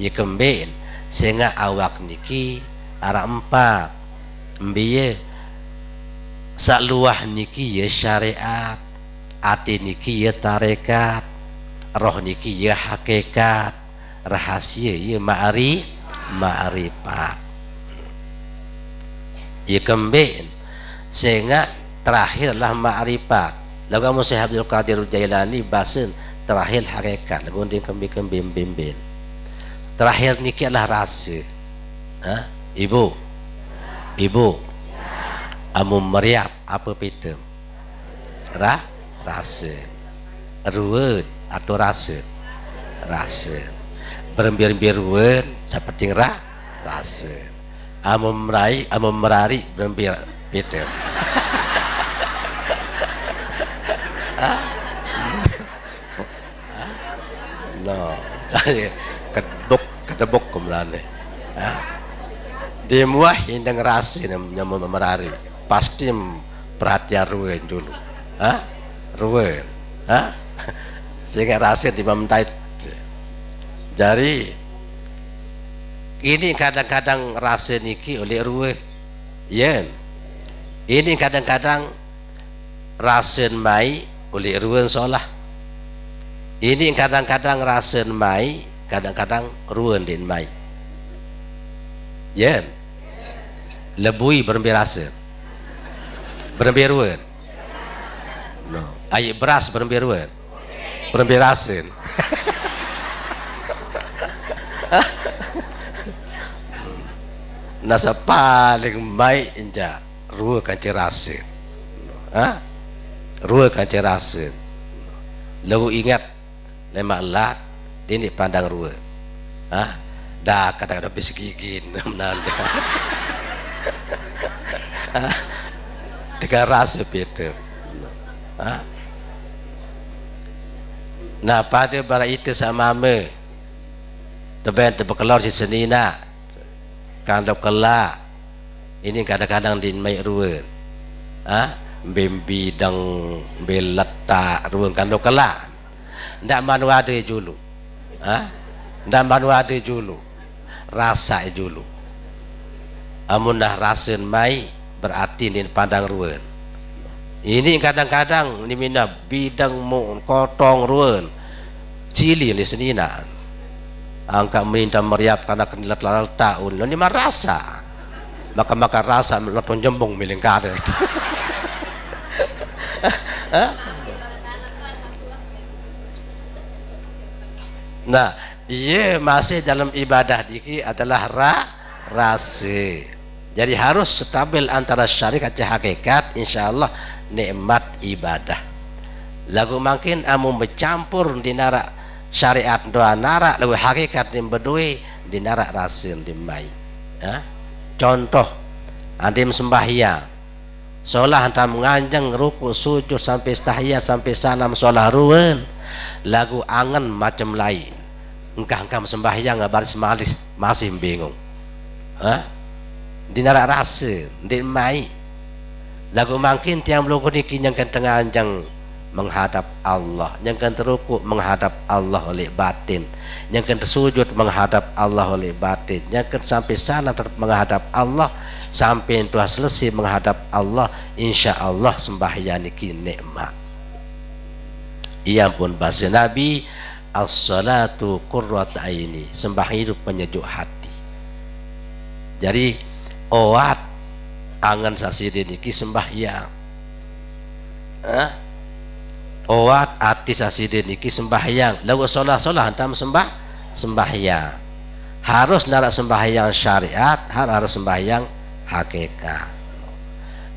Ia kembin sehingga awak niki arah empat mbiye sak luah niki ya syariat, ati niki ya tarekat, roh niki ya hakikat, rahasia ya ma'rifat. Ya kembin sehingga terakhir adalah ma'rifat. Lagu kamu Syekh Abdul Qadir Jailani bahasan terakhir hakikat. Lagu dia kembin bimbing. Terakhir niki adalah rasa. Ibu amu meriap apa pitem rasa ruwet atau rasa berembir-embir seperti rasa amu merari berembir pitem no kedebuk kemudian dia muah yang ngerasi yang merari pasti perhatian ruwen dulu ruwen sehingga rasa di memendait. Jadi ini kadang-kadang rasa niki oleh ruwen yen ini kadang-kadang rasa mai oleh ruwen solah ini kadang-kadang rasa mai kadang-kadang ruwen din mai yen lebui berembirasa berembiruan no air beras berembiruan berembirasin nasa paling baik inja rua kancerasin rua kancerasin lalu ingat lemak lat ini pandang rua dah kadang-kadang bisa gigin menanda tiga rasa Peter. Nah pada bara itu sama me deben terbekelor si senina kandap kelak ini kadang-kadang di mai ruwen bembi dang belata ruwen kandap kelak ndak manu ada julu ndak manu ada julu rasa julu amun dah rasen mai berarti ini pandang ruwen ini kadang-kadang ini mina bidang kotong ruwen cili ni senina angka minta meriap karena kenilat lalal tahun ini mah rasa maka rasa meleton jembung miling kada nah iya masih dalam ibadah diki adalah rasa. Jadi harus stabil antara syariat dan hakikat, insyaallah nikmat ibadah. Lagu makin amu bercampur di nara syariat doa nara lagu hakikat di berdua di nara rasin di mai. Contoh adim sembahyang solah hantar menganjang ruku sujud sampai tahiyat sampai salam solah ruwen lagu angan macam lain engkau sembahyang baris malis masih bingung di nara rasa di mai lagu makin tiang belum niki yang kan tengah anjang menghadap Allah yang kan teruku menghadap Allah oleh batin yang kan tersujud menghadap Allah oleh batin yang kan sampai salam menghadap Allah sampai itu selesai menghadap Allah insyaallah sembahyang niki nikmat. Ia pun bahasa Nabi as-salatu qurratu aini sembahyang itu penyejuk hati. Jadi oat angan sasidi niki sembahyang oat ati sasidi niki sembahyang lalu solah hantam sembahyang harus nara sembahyang syariat harus sembahyang hakikat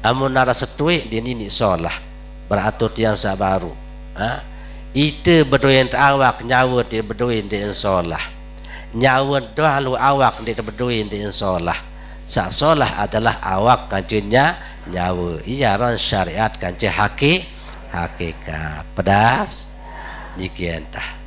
amun nara setui di nini solah beratur tiang sabaru itu berdoa awak nyawut di berdoa di solah nyawut doa lu awak di berdoa di solah sak solah adalah awak kancenya nyawa iyaran syariat kance hakikat pedas nyikian tah